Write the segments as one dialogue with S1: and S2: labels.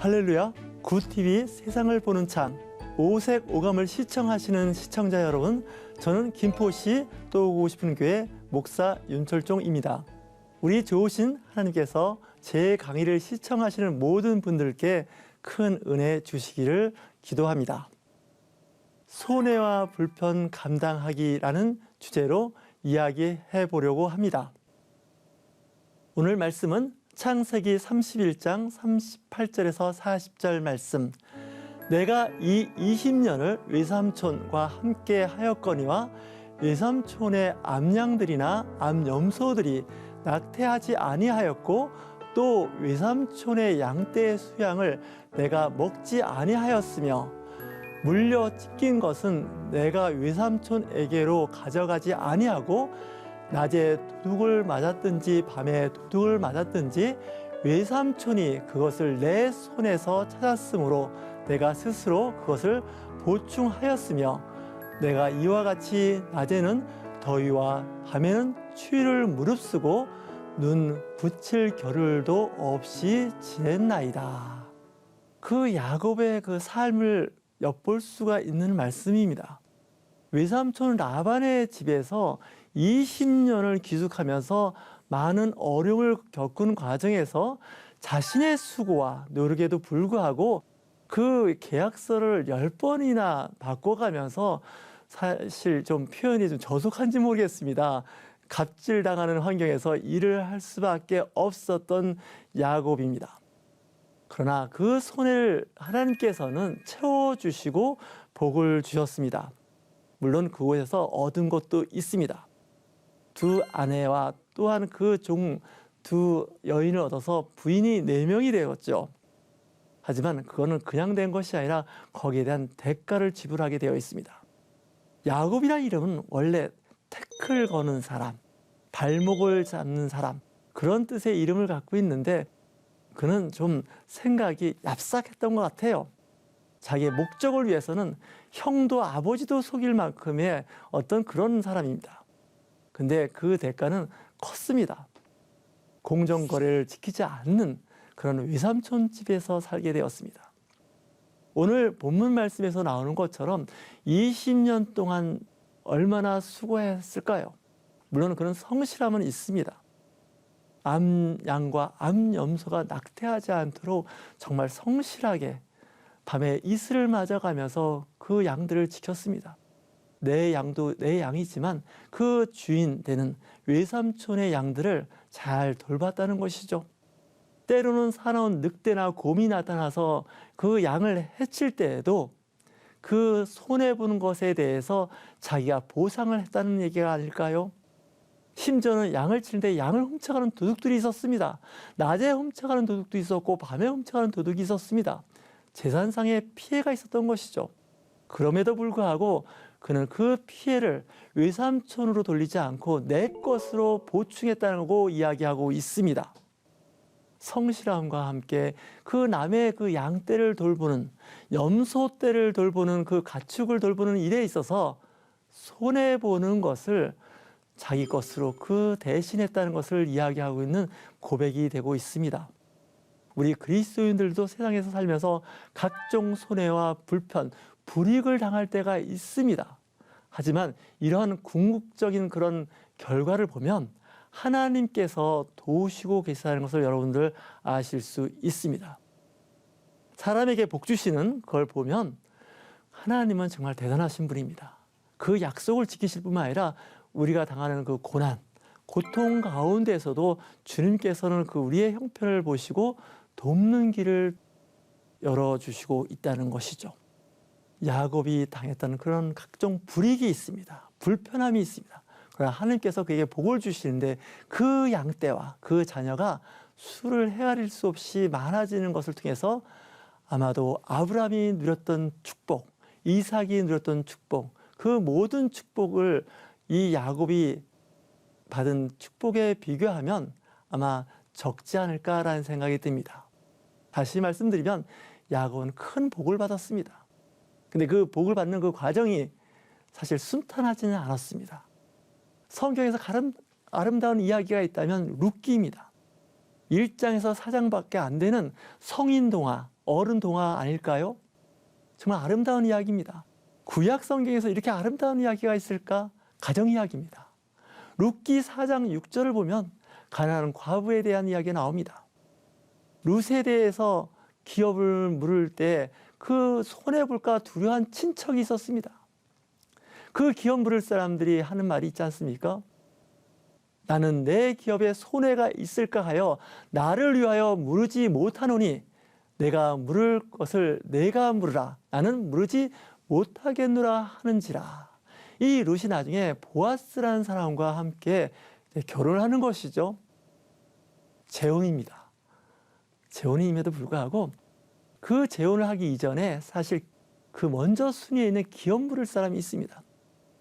S1: 할렐루야, 굿TV 세상을 보는 창, 오색 오감을 시청하시는 시청자 여러분, 저는 김포시 또 오고 싶은 교회 목사 윤철종입니다. 우리 좋으신 하나님께서 제 강의를 시청하시는 모든 분들께 큰 은혜 주시기를 기도합니다. 손해와 불편 감당하기라는 주제로 이야기해 보려고 합니다. 오늘 말씀은 창세기 31장 38절에서 40절 말씀. 내가 이 20년을 외삼촌과 함께 하였거니와 외삼촌의 암양들이나 암염소들이 낙태하지 아니하였고 또 외삼촌의 양떼의 수양을 내가 먹지 아니하였으며 물려 찢긴 것은 내가 외삼촌에게로 가져가지 아니하고 낮에 도둑을 맞았든지 밤에 도둑을 맞았든지 외삼촌이 그것을 내 손에서 찾았으므로 내가 스스로 그것을 보충하였으며 내가 이와 같이 낮에는 더위와 밤에는 추위를 무릅쓰고 눈 붙일 겨를도 없이 지냈나이다. 그 야곱의 그 삶을 엿볼 수가 있는 말씀입니다. 외삼촌 라반의 집에서 20년을 기숙하면서 많은 어려움을 겪은 과정에서 자신의 수고와 노력에도 불구하고 그 계약서를 10번이나 바꿔가면서 사실 좀 표현이 좀 저속한지 모르겠습니다. 갑질당하는 환경에서 일을 할 수밖에 없었던 야곱입니다. 그러나 그 손해를 하나님께서는 채워주시고 복을 주셨습니다. 물론 그곳에서 얻은 것도 있습니다. 두 아내와 또한 그 종 두 여인을 얻어서 부인이 4명이 되었죠. 하지만 그거는 그냥 된 것이 아니라 거기에 대한 대가를 지불하게 되어 있습니다. 야곱이라는 이름은 원래 태클 거는 사람, 발목을 잡는 사람, 그런 뜻의 이름을 갖고 있는데 그는 좀 생각이 얍삭했던 것 같아요. 자기의 목적을 위해서는 형도 아버지도 속일 만큼의 어떤 그런 사람입니다. 근데 그 대가는 컸습니다. 공정거래를 지키지 않는 그런 외삼촌 집에서 살게 되었습니다. 오늘 본문 말씀에서 나오는 것처럼 20년 동안 얼마나 수고했을까요? 물론 그런 성실함은 있습니다. 암양과 암염소가 낙태하지 않도록 정말 성실하게 밤에 이슬을 맞아가면서 그 양들을 지켰습니다. 내 양도 내 양이지만 그 주인 되는 외삼촌의 양들을 잘 돌봤다는 것이죠. 때로는 사나운 늑대나 곰이 나타나서 그 양을 해칠 때에도 그 손해보는 것에 대해서 자기가 보상을 했다는 얘기가 아닐까요? 심지어는 양을 치는데 양을 훔쳐가는 도둑들이 있었습니다. 낮에 훔쳐가는 도둑도 있었고 밤에 훔쳐가는 도둑이 있었습니다. 재산상의 피해가 있었던 것이죠. 그럼에도 불구하고 그는 그 피해를 외삼촌으로 돌리지 않고 내 것으로 보충했다고 이야기하고 있습니다. 성실함과 함께 그 남의 그 양떼를 돌보는, 염소떼를 돌보는 그 가축을 돌보는 일에 있어서 손해보는 것을 자기 것으로 그 대신했다는 것을 이야기하고 있는 고백이 되고 있습니다. 우리 그리스도인들도 세상에서 살면서 각종 손해와 불편, 불이익을 당할 때가 있습니다. 하지만 이러한 궁극적인 그런 결과를 보면 하나님께서 도우시고 계시다는 것을 여러분들 아실 수 있습니다. 사람에게 복 주시는 걸 보면 하나님은 정말 대단하신 분입니다. 그 약속을 지키실 뿐만 아니라 우리가 당하는 그 고난, 고통 가운데에서도 주님께서는 그 우리의 형편을 보시고 돕는 길을 열어주시고 있다는 것이죠. 야곱이 당했던 그런 각종 불이익이 있습니다. 불편함이 있습니다. 그러나 하나님께서 그에게 복을 주시는데 그 양떼와 그 자녀가 수를 헤아릴 수 없이 많아지는 것을 통해서 아마도 아브라함이 누렸던 축복, 이삭이 누렸던 축복, 그 모든 축복을 이 야곱이 받은 축복에 비교하면 아마 적지 않을까라는 생각이 듭니다. 다시 말씀드리면 야곱은 큰 복을 받았습니다. 근데 그 복을 받는 그 과정이 사실 순탄하지는 않았습니다. 성경에서 아름다운 이야기가 있다면 룻기입니다. 1장에서 4장밖에 안 되는 성인동화, 어른 동화 아닐까요? 정말 아름다운 이야기입니다. 구약 성경에서 이렇게 아름다운 이야기가 있을까? 가정 이야기입니다. 룻기 4장 6절을 보면 가난한 과부에 대한 이야기가 나옵니다. 룻에 대해서 기업을 물을 때 그 손해볼까 두려워한 친척이 있었습니다. 그 기업 물을 사람들이 하는 말이 있지 않습니까? 나는 내 기업에 손해가 있을까 하여 나를 위하여 물으지 못하노니 내가 물을 것을 내가 물으라. 나는 물으지 못하겠노라 하는지라. 이 룻이 나중에 보아스라는 사람과 함께 결혼을 하는 것이죠. 재혼입니다. 재혼임에도 불구하고 그 재혼을 하기 이전에 사실 그 먼저 순위에 있는 기업 물을 사람이 있습니다.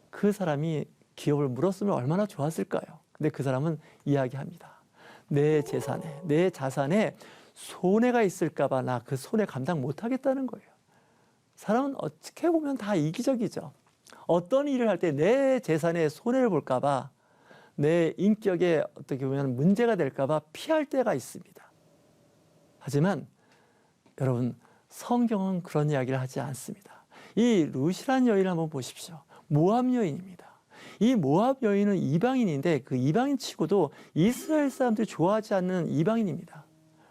S1: 그 사람이 기업을 물었으면 얼마나 좋았을까요? 근데 그 사람은 이야기합니다. 내 재산에, 내 자산에 손해가 있을까 봐 나 그 손해 감당 못 하겠다는 거예요. 사람은 어떻게 보면 다 이기적이죠. 어떤 일을 할 때 내 재산에 손해를 볼까 봐, 내 인격에 어떻게 보면 문제가 될까 봐 피할 때가 있습니다. 하지만 여러분, 성경은 그런 이야기를 하지 않습니다. 이 룻이라는 여인을 한번 보십시오. 모압 여인입니다. 이 모압 여인은 이방인인데 그 이방인 치고도 이스라엘 사람들이 좋아하지 않는 이방인입니다.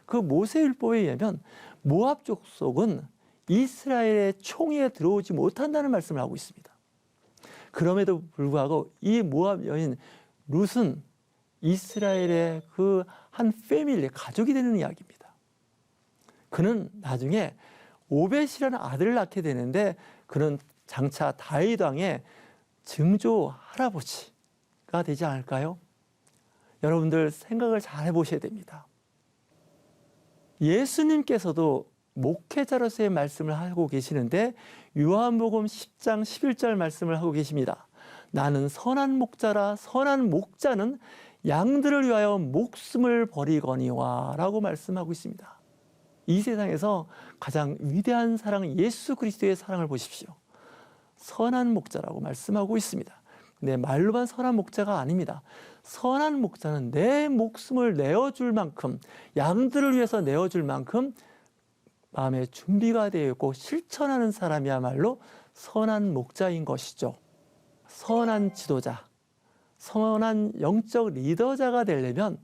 S1: 그 모세율법에 의하면 모압 족속은 이스라엘의 총에 들어오지 못한다는 말씀을 하고 있습니다. 그럼에도 불구하고 이 모압 여인 룻은 이스라엘의 그 한 패밀리, 가족이 되는 이야기입니다. 그는 나중에 오벳이라는 아들을 낳게 되는데 그는 장차 다윗 왕의 증조 할아버지가 되지 않을까요? 여러분들 생각을 잘 해보셔야 됩니다. 예수님께서도 목회자로서의 말씀을 하고 계시는데 요한복음 10장 11절 말씀을 하고 계십니다. 나는 선한 목자라. 선한 목자는 양들을 위하여 목숨을 버리거니와 라고 말씀하고 있습니다. 이 세상에서 가장 위대한 사랑, 예수 그리스도의 사랑을 보십시오. 선한 목자라고 말씀하고 있습니다. 근데 말로만 선한 목자가 아닙니다. 선한 목자는 내 목숨을 내어줄 만큼, 양들을 위해서 내어줄 만큼 마음에 준비가 되어 있고 실천하는 사람이야말로 선한 목자인 것이죠. 선한 지도자, 선한 영적 리더자가 되려면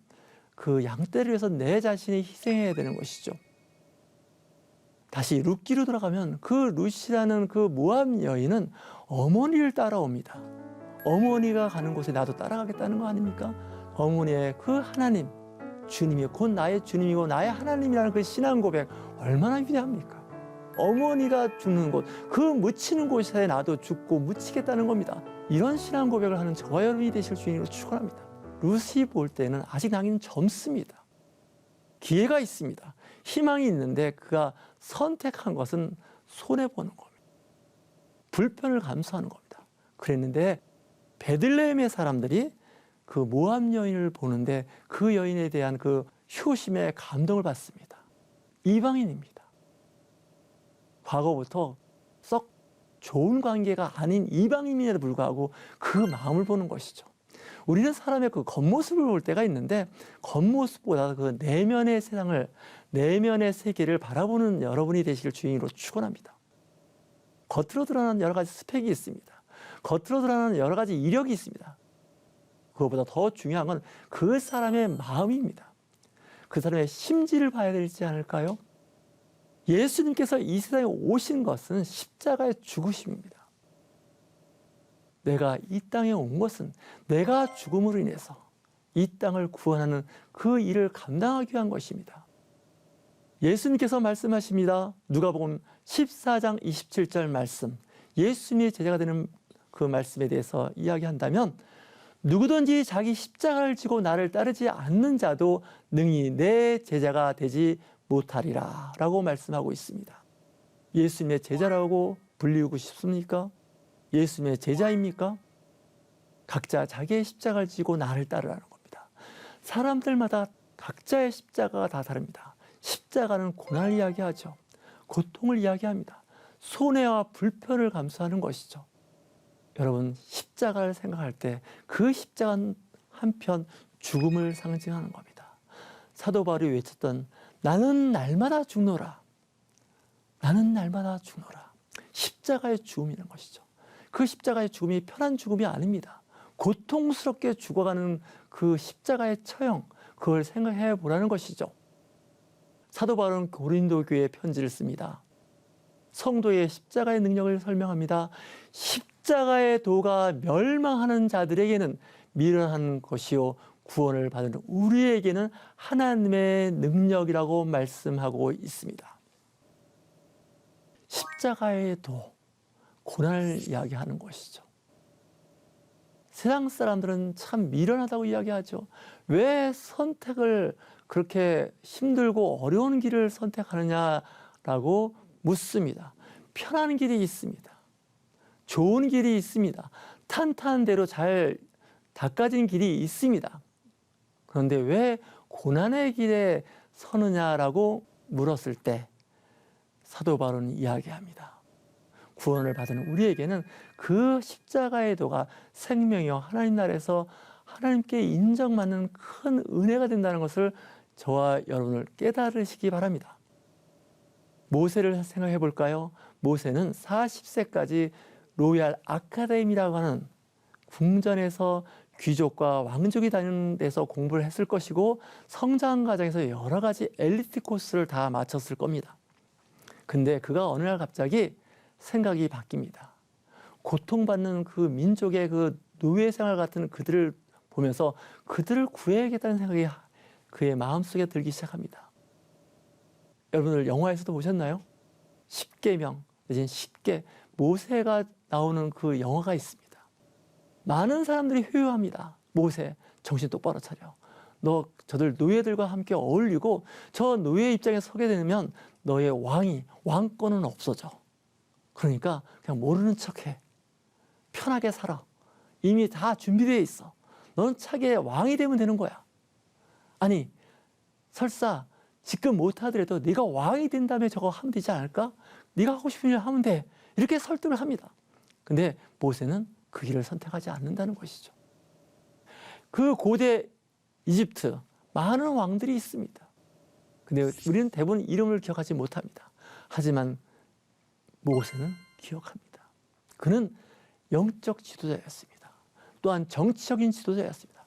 S1: 그 양떼를 위해서 내 자신이 희생해야 되는 것이죠. 다시 룻기로 돌아가면 그 룻이라는 그 모압 여인은 어머니를 따라옵니다. 어머니가 가는 곳에 나도 따라가겠다는 거 아닙니까? 어머니의 그 하나님, 주님이 곧 나의 주님이고 나의 하나님이라는 그 신앙 고백 얼마나 위대합니까? 어머니가 죽는 곳, 그 묻히는 곳에 나도 죽고 묻히겠다는 겁니다. 이런 신앙 고백을 하는 저와 여러분이 되실 주님으로 축원합니다. 룻이 볼 때는 아직 나이는 젊습니다. 기회가 있습니다. 희망이 있는데 그가 선택한 것은 손해보는 겁니다. 불편을 감수하는 겁니다. 그랬는데 베들레헴의 사람들이 그 모압 여인을 보는데 그 여인에 대한 그 효심에 감동을 받습니다. 이방인입니다. 과거부터 썩 좋은 관계가 아닌 이방인임에도 불구하고 그 마음을 보는 것이죠. 우리는 사람의 그 겉모습을 볼 때가 있는데 겉모습보다 그 내면의 세상을, 내면의 세계를 바라보는 여러분이 되실 주인으로 축원합니다. 겉으로 드러나는 여러 가지 스펙이 있습니다. 겉으로 드러나는 여러 가지 이력이 있습니다. 그것보다 더 중요한 건 그 사람의 마음입니다. 그 사람의 심지를 봐야 되지 않을까요? 예수님께서 이 세상에 오신 것은 십자가의 죽으심입니다. 내가 이 땅에 온 것은 내가 죽음으로 인해서 이 땅을 구원하는 그 일을 감당하기 위한 것입니다. 예수님께서 말씀하십니다. 누가복음 14장 27절 말씀. 예수님의 제자가 되는 그 말씀에 대해서 이야기한다면 누구든지 자기 십자가를 지고 나를 따르지 않는 자도 능히 내 제자가 되지 못하리라 라고 말씀하고 있습니다. 예수님의 제자라고 불리우고 싶습니까? 예수님의 제자입니까? 각자 자기의 십자가를 지고 나를 따르라는 겁니다. 사람들마다 각자의 십자가가 다 다릅니다. 십자가는 고난을 이야기하죠. 고통을 이야기합니다. 손해와 불편을 감수하는 것이죠. 여러분, 십자가를 생각할 때 그 십자가는 한편 죽음을 상징하는 겁니다. 사도 바울이 외쳤던 나는 날마다 죽노라. 나는 날마다 죽노라. 십자가의 죽음이라는 것이죠. 그 십자가의 죽음이 편한 죽음이 아닙니다. 고통스럽게 죽어가는 그 십자가의 처형, 그걸 생각해 보라는 것이죠. 사도 바울은 고린도 교회에 편지를 씁니다. 성도의 십자가의 능력을 설명합니다. 십자가의 도가 멸망하는 자들에게는 미련한 것이요 구원을 받는 우리에게는 하나님의 능력이라고 말씀하고 있습니다. 십자가의 도, 고난을 이야기하는 것이죠. 세상 사람들은 참 미련하다고 이야기하죠. 왜 선택을 그렇게 힘들고 어려운 길을 선택하느냐라고 묻습니다. 편한 길이 있습니다. 좋은 길이 있습니다. 탄탄한 대로 잘 닦아진 길이 있습니다. 그런데 왜 고난의 길에 서느냐라고 물었을 때 사도 바울은 이야기합니다. 구원을 받은 우리에게는 그 십자가의 도가 생명이요 하나님 나라에서 하나님께 인정받는 큰 은혜가 된다는 것을 저와 여러분을 깨달으시기 바랍니다. 모세를 생각해 볼까요? 모세는 40세까지 로얄 아카데미라고 하는 궁전에서 귀족과 왕족이 다니는 데서 공부를 했을 것이고 성장 과정에서 여러 가지 엘리트 코스를 다 마쳤을 겁니다. 근데 그가 어느 날 갑자기 생각이 바뀝니다. 고통받는 그 민족의 그 노예 생활 같은 그들을 보면서 그들을 구해야겠다는 생각이 그의 마음속에 들기 시작합니다. 여러분들 영화에서도 보셨나요? 십계명, 내지는 십계, 모세가 나오는 그 영화가 있습니다. 많은 사람들이 회유합니다. 모세, 정신 똑바로 차려. 너 저들 노예들과 함께 어울리고 저 노예 입장에 서게 되면 너의 왕권은 없어져. 그러니까 그냥 모르는 척해. 편하게 살아. 이미 다 준비되어 있어. 너는 차게 왕이 되면 되는 거야. 아니, 설사 지금 못하더라도 네가 왕이 된 다음에 저거 하면 되지 않을까? 네가 하고 싶은 일 하면 돼. 이렇게 설득을 합니다. 근데 모세는 그 길을 선택하지 않는다는 것이죠. 그 고대 이집트 많은 왕들이 있습니다. 근데 우리는 대부분 이름을 기억하지 못합니다. 하지만 모세는 기억합니다. 그는 영적 지도자였습니다. 또한 정치적인 지도자였습니다.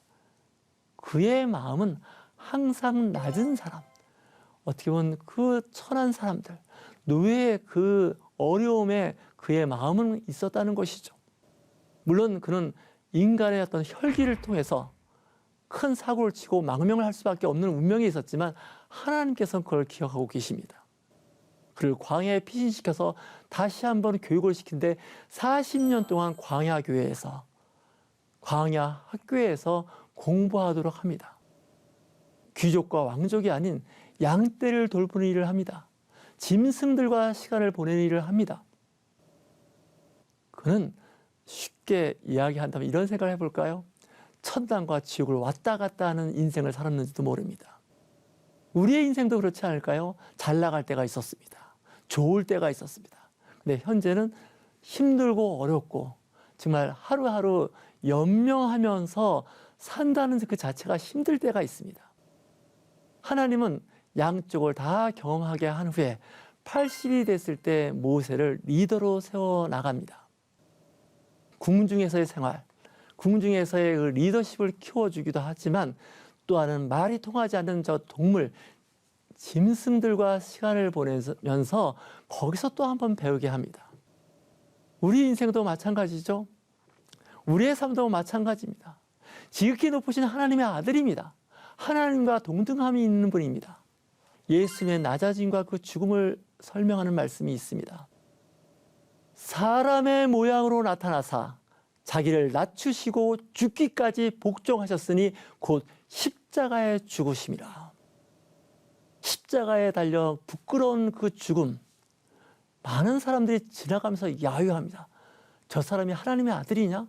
S1: 그의 마음은 항상 낮은 사람, 어떻게 보면 그 천한 사람들, 노예의 그 어려움에 그의 마음은 있었다는 것이죠. 물론 그는 인간의 어떤 혈기를 통해서 큰 사고를 치고 망명을 할 수밖에 없는 운명이 있었지만 하나님께서는 그걸 기억하고 계십니다. 그를 광야에 피신시켜서 다시 한번 교육을 시킨데 40년 동안 광야 학교에서 공부하도록 합니다. 귀족과 왕족이 아닌 양떼를 돌보는 일을 합니다. 짐승들과 시간을 보내는 일을 합니다. 그는 쉽게 이야기한다면 이런 생각을 해볼까요? 천당과 지옥을 왔다 갔다 하는 인생을 살았는지도 모릅니다. 우리의 인생도 그렇지 않을까요? 잘 나갈 때가 있었습니다. 좋을 때가 있었습니다. 근데 현재는 힘들고 어렵고 정말 하루하루 연명하면서 산다는 그 자체가 힘들 때가 있습니다. 하나님은 양쪽을 다 경험하게 한 후에 80이 됐을 때 모세를 리더로 세워나갑니다. 궁중에서의 생활, 궁중에서의 그 리더십을 키워주기도 하지만 또 하나는 말이 통하지 않는 저 동물, 짐승들과 시간을 보내면서 거기서 또 한 번 배우게 합니다. 우리 인생도 마찬가지죠. 우리의 삶도 마찬가지입니다. 지극히 높으신 하나님의 아들입니다. 하나님과 동등함이 있는 분입니다. 예수님의 낮아짐과 그 죽음을 설명하는 말씀이 있습니다. 사람의 모양으로 나타나사 자기를 낮추시고 죽기까지 복종하셨으니 곧 십자가에 죽으심이라. 십자가에 달려 부끄러운 그 죽음, 많은 사람들이 지나가면서 야유합니다. 저 사람이 하나님의 아들이냐?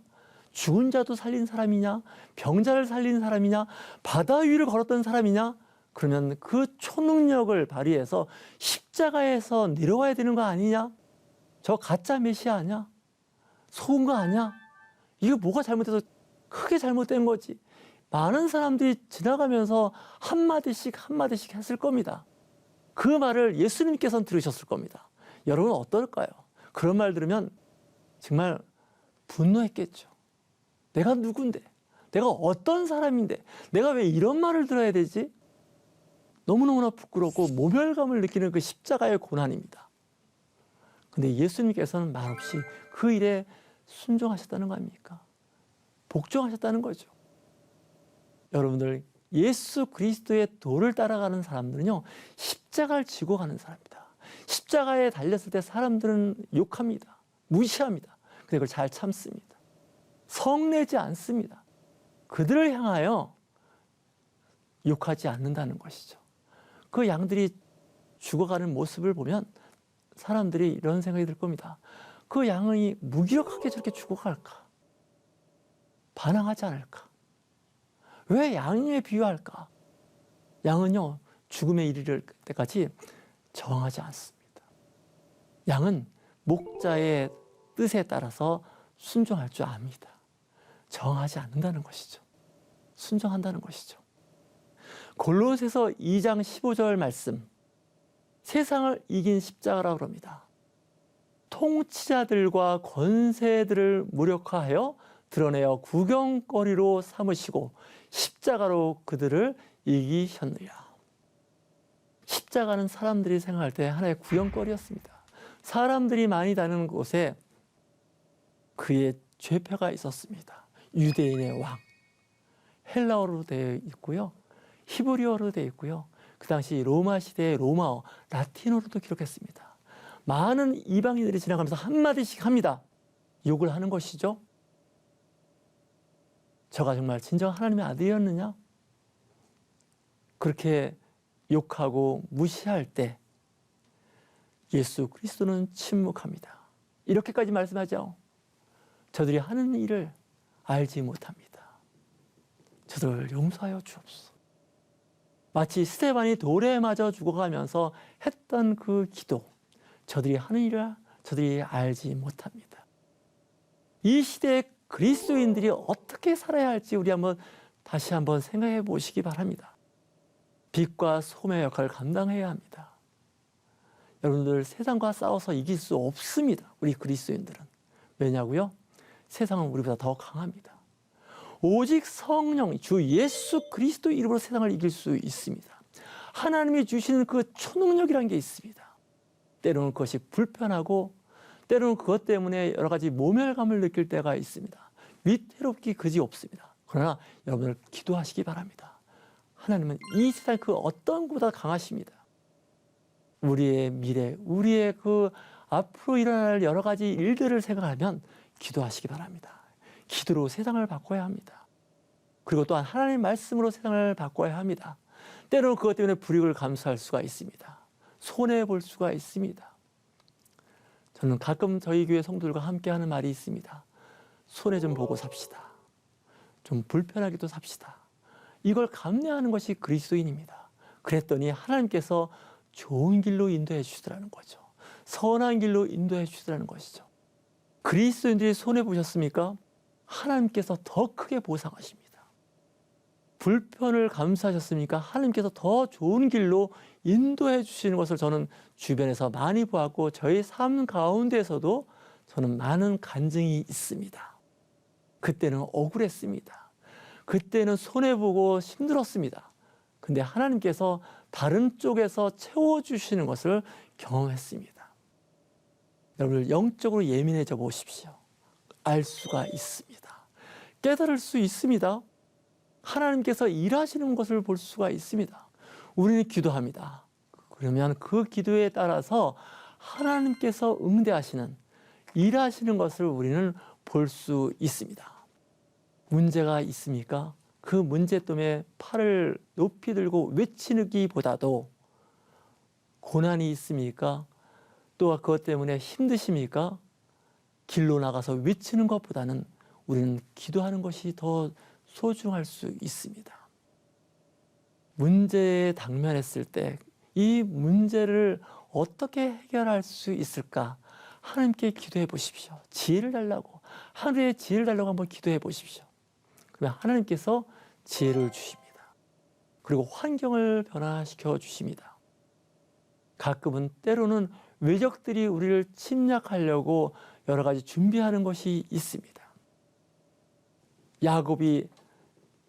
S1: 죽은 자도 살린 사람이냐? 병자를 살린 사람이냐? 바다 위를 걸었던 사람이냐? 그러면 그 초능력을 발휘해서 십자가에서 내려와야 되는 거 아니냐? 저 가짜 메시아 아니야? 속은 거 아니야? 이거 뭐가 잘못해서 크게 잘못된 거지. 많은 사람들이 지나가면서 한마디씩 했을 겁니다. 그 말을 예수님께서는 들으셨을 겁니다. 여러분은 어떨까요? 그런 말 들으면 정말 분노했겠죠. 내가 누군데? 내가 어떤 사람인데? 내가 왜 이런 말을 들어야 되지? 너무너무나 부끄럽고 모멸감을 느끼는 그 십자가의 고난입니다. 근데 예수님께서는 말없이 그 일에 순종하셨다는 거 아닙니까? 복종하셨다는 거죠. 여러분들, 예수 그리스도의 도를 따라가는 사람들은요, 십자가를 지고 가는 사람입니다. 십자가에 달렸을 때 사람들은 욕합니다. 무시합니다. 근데 그걸 잘 참습니다. 성내지 않습니다. 그들을 향하여 욕하지 않는다는 것이죠. 그 양들이 죽어가는 모습을 보면 사람들이 이런 생각이 들 겁니다. 그 양이 무기력하게 저렇게 죽어갈까? 반항하지 않을까? 왜 양에 비유할까? 양은요, 죽음에 이르를 때까지 저항하지 않습니다. 양은 목자의 뜻에 따라서 순종할 줄 압니다. 저항하지 않는다는 것이죠. 순종한다는 것이죠. 골로새서 2장 15절 말씀, 세상을 이긴 십자가라고 합니다. 통치자들과 권세들을 무력화하여 드러내어 구경거리로 삼으시고 십자가로 그들을 이기셨느니라. 십자가는 사람들이 생각할 때 하나의 구경거리였습니다. 사람들이 많이 다니는 곳에 그의 죄표가 있었습니다. 유대인의 왕, 헬라어로 되어 있고요, 히브리어로 되어 있고요, 그 당시 로마 시대의 로마어, 라틴어로도 기록했습니다. 많은 이방인들이 지나가면서 한마디씩 합니다. 욕을 하는 것이죠. 저가 정말 진정 하나님의 아들이었느냐? 그렇게 욕하고 무시할 때 예수 그리스도는 침묵합니다. 이렇게까지 말씀하죠. 저들이 하는 일을 알지 못합니다. 저들을 용서하여 주옵소서. 마치 스데반이 돌에 맞아 죽어가면서 했던 그 기도, 저들이 하는 일을 저들이 알지 못합니다. 이 시대의 그리스도인들이 어떻게 살아야 할지 우리 다시 한번 생각해 보시기 바랍니다. 빛과 소금의 역할을 감당해야 합니다. 여러분들, 세상과 싸워서 이길 수 없습니다. 우리 그리스도인들은. 왜냐고요? 세상은 우리보다 더 강합니다. 오직 성령, 주 예수 그리스도 이름으로 세상을 이길 수 있습니다. 하나님이 주시는 그 초능력이라는 게 있습니다. 때로는 그것이 불편하고 때로는 그것 때문에 여러 가지 모멸감을 느낄 때가 있습니다. 위태롭기 그지 없습니다. 그러나 여러분들 기도하시기 바랍니다. 하나님은 이 세상 그 어떤 것보다 강하십니다. 우리의 미래, 우리의 그 앞으로 일어날 여러 가지 일들을 생각하면 기도하시기 바랍니다. 기도로 세상을 바꿔야 합니다. 그리고 또한 하나님의 말씀으로 세상을 바꿔야 합니다. 때로는 그것 때문에 불이익을 감수할 수가 있습니다. 손해볼 수가 있습니다. 저는 가끔 저희 교회 성도들과 함께 하는 말이 있습니다. 손해 좀 보고 삽시다. 좀 불편하게도 삽시다. 이걸 감내하는 것이 그리스도인입니다. 그랬더니 하나님께서 좋은 길로 인도해 주시더라는 거죠. 선한 길로 인도해 주시더라는 것이죠. 그리스도인들이 손해보셨습니까? 하나님께서 더 크게 보상하십니다. 불편을 감수하셨습니까? 하나님께서 더 좋은 길로 인도해 주시는 것을 저는 주변에서 많이 보았고 저희 삶 가운데서도 저는 많은 간증이 있습니다. 그때는 억울했습니다. 그때는 손해보고 힘들었습니다. 근데 하나님께서 다른 쪽에서 채워주시는 것을 경험했습니다. 여러분, 영적으로 예민해져 보십시오. 알 수가 있습니다. 깨달을 수 있습니다. 하나님께서 일하시는 것을 볼 수가 있습니다. 우리는 기도합니다. 그러면 그 기도에 따라서 하나님께서 응대하시는, 일하시는 것을 우리는 볼 수 있습니다. 문제가 있습니까? 그 문제 때문에 팔을 높이 들고 외치기보다도, 고난이 있습니까? 또 그것 때문에 힘드십니까? 길로 나가서 외치는 것보다는 우리는 기도하는 것이 더 소중할 수 있습니다. 문제에 당면했을 때 이 문제를 어떻게 해결할 수 있을까? 하나님께 기도해 보십시오. 지혜를 달라고, 하루에 지혜를 달라고 한번 기도해 보십시오. 그러면 하나님께서 지혜를 주십니다. 그리고 환경을 변화시켜 주십니다. 가끔은 때로는 외적들이 우리를 침략하려고 여러 가지 준비하는 것이 있습니다. 야곱이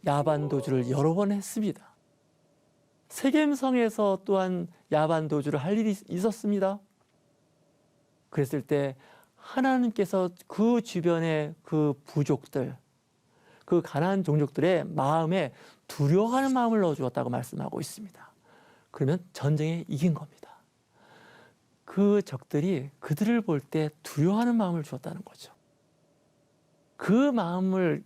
S1: 야반 도주를 여러 번 했습니다. 세겜성에서 또한 야반 도주를 할 일이 있었습니다. 그랬을 때 하나님께서 그 주변의 그 부족들, 그 가나안 종족들의 마음에 두려워하는 마음을 넣어주었다고 말씀하고 있습니다. 그러면 전쟁에 이긴 겁니다. 그 적들이 그들을 볼 때 두려워하는 마음을 주었다는 거죠. 그 마음을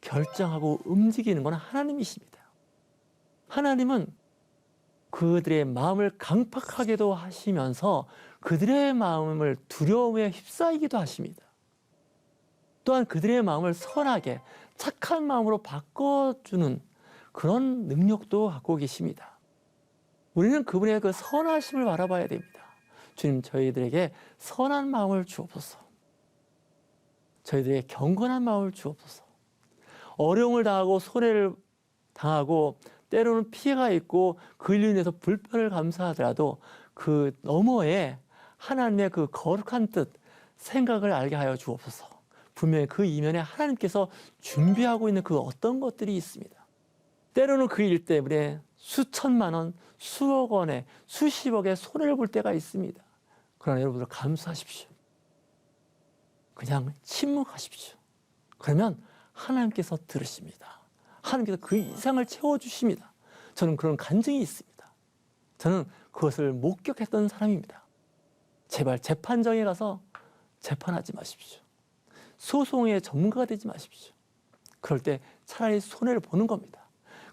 S1: 결정하고 움직이는 건 하나님이십니다. 하나님은 그들의 마음을 강팍하게도 하시면서 그들의 마음을 두려움에 휩싸이기도 하십니다. 또한 그들의 마음을 선하게 착한 마음으로 바꿔주는 그런 능력도 갖고 계십니다. 우리는 그분의 그 선하심을 바라봐야 됩니다. 주님, 저희들에게 선한 마음을 주옵소서. 저희들에게 경건한 마음을 주옵소서. 어려움을 당하고 손해를 당하고 때로는 피해가 있고 그일로 인해서 불편을 감수하더라도 그 너머에 하나님의 그 거룩한 뜻, 생각을 알게 하여 주옵소서. 분명히 그 이면에 하나님께서 준비하고 있는 그 어떤 것들이 있습니다. 때로는 그 일 때문에 수천만 원, 수억 원의, 수십억의 손해를 볼 때가 있습니다. 그러나 여러분들 감수하십시오. 그냥 침묵하십시오. 그러면 하나님께서 들으십니다. 하나님께서 그 이상을 채워주십니다. 저는 그런 간증이 있습니다. 저는 그것을 목격했던 사람입니다. 제발 재판정에 가서 재판하지 마십시오. 소송의 전문가가 되지 마십시오. 그럴 때 차라리 손해를 보는 겁니다.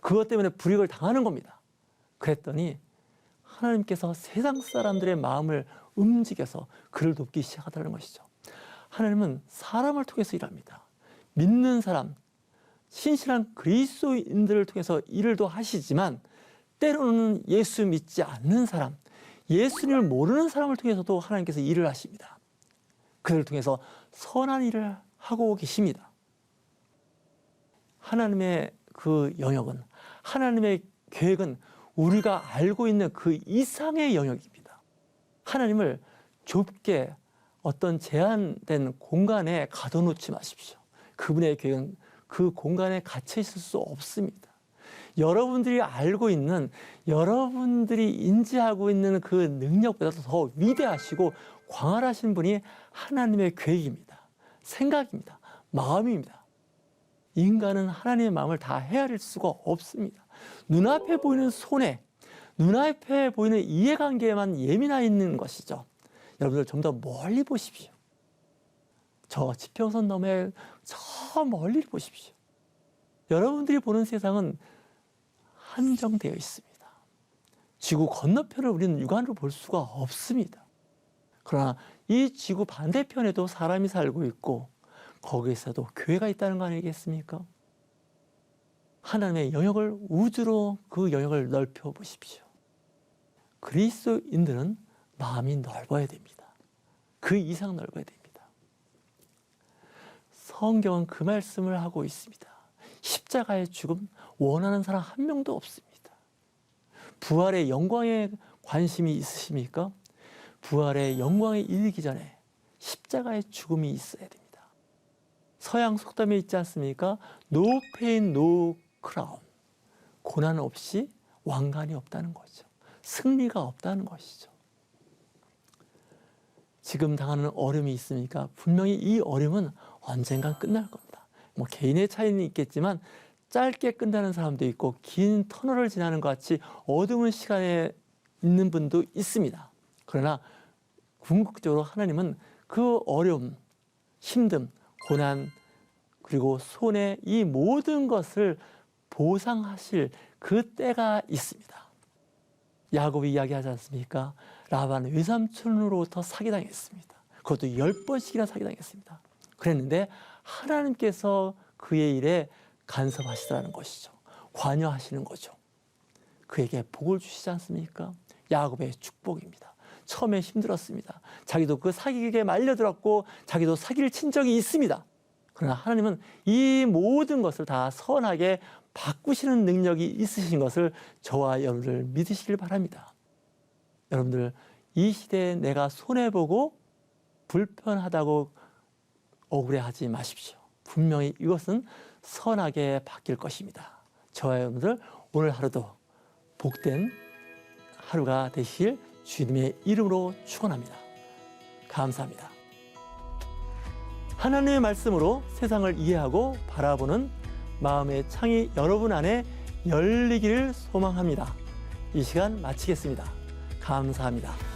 S1: 그것 때문에 불이익을 당하는 겁니다. 그랬더니 하나님께서 세상 사람들의 마음을 움직여서 그를 돕기 시작하다는 것이죠. 하나님은 사람을 통해서 일합니다. 믿는 사람, 신실한 그리스도인들을 통해서 일을도 하시지만 때로는 예수 믿지 않는 사람, 예수님을 모르는 사람을 통해서도 하나님께서 일을 하십니다. 그들을 통해서 선한 일을 하고 계십니다. 하나님의 그 영역은, 하나님의 계획은 우리가 알고 있는 그 이상의 영역입니다. 하나님을 좁게 어떤 제한된 공간에 가둬놓지 마십시오. 그분의 계획은 그 공간에 갇혀 있을 수 없습니다. 여러분들이 알고 있는, 여러분들이 인지하고 있는 그 능력보다도 더 위대하시고 광활하신 분이 하나님의 계획입니다. 생각입니다. 마음입니다. 인간은 하나님의 마음을 다 헤아릴 수가 없습니다. 눈앞에 보이는 손해, 눈앞에 보이는 이해관계에만 예민해 있는 것이죠. 여러분들 좀 더 멀리 보십시오. 저 지평선 너머에 저 멀리 보십시오. 여러분들이 보는 세상은 한정되어 있습니다. 지구 건너편을 우리는 육안으로 볼 수가 없습니다. 그러나 이 지구 반대편에도 사람이 살고 있고 거기에서도 교회가 있다는 거 아니겠습니까? 하나님의 영역을, 우주로 그 영역을 넓혀 보십시오. 그리스도인들은 마음이 넓어야 됩니다. 그 이상 넓어야 됩니다. 성경은 그 말씀을 하고 있습니다. 십자가의 죽음 원하는 사람 한 명도 없습니다. 부활의 영광에 관심이 있으십니까? 부활의 영광에 이르기 전에 십자가의 죽음이 있어야 됩니다. 서양 속담에 있지 않습니까? No pain, no crown. 고난 없이 왕관이 없다는 거죠. 승리가 없다는 것이죠. 지금 당하는 어려움이 있습니까? 분명히 이 어려움은 언젠간 끝날 겁니다. 뭐 개인의 차이는 있겠지만 짧게 끝나는 사람도 있고 긴 터널을 지나는 것 같이 어두운 시간에 있는 분도 있습니다. 그러나 궁극적으로 하나님은 그 어려움, 힘듦, 고난, 그리고 손해, 이 모든 것을 보상하실 그 때가 있습니다. 야곱이 이야기하지 않습니까? 라반 외삼촌으로부터 사기당했습니다. 그것도 10번씩이나 사기당했습니다. 그랬는데 하나님께서 그의 일에 간섭하시더라는 것이죠. 관여하시는 거죠. 그에게 복을 주시지 않습니까? 야곱의 축복입니다. 처음에 힘들었습니다. 자기도 그 사기에 말려들었고 자기도 사기를 친 적이 있습니다. 그러나 하나님은 이 모든 것을 다 선하게 바꾸시는 능력이 있으신 것을 저와 여러분들 믿으시길 바랍니다. 여러분들 이 시대에 내가 손해보고 불편하다고 억울해하지 마십시오. 분명히 이것은 선하게 바뀔 것입니다. 저와 여러분들 오늘 하루도 복된 하루가 되실 주님의 이름으로 축원합니다. 감사합니다. 하나님의 말씀으로 세상을 이해하고 바라보는 마음의 창이 여러분 안에 열리기를 소망합니다. 이 시간 마치겠습니다. 감사합니다.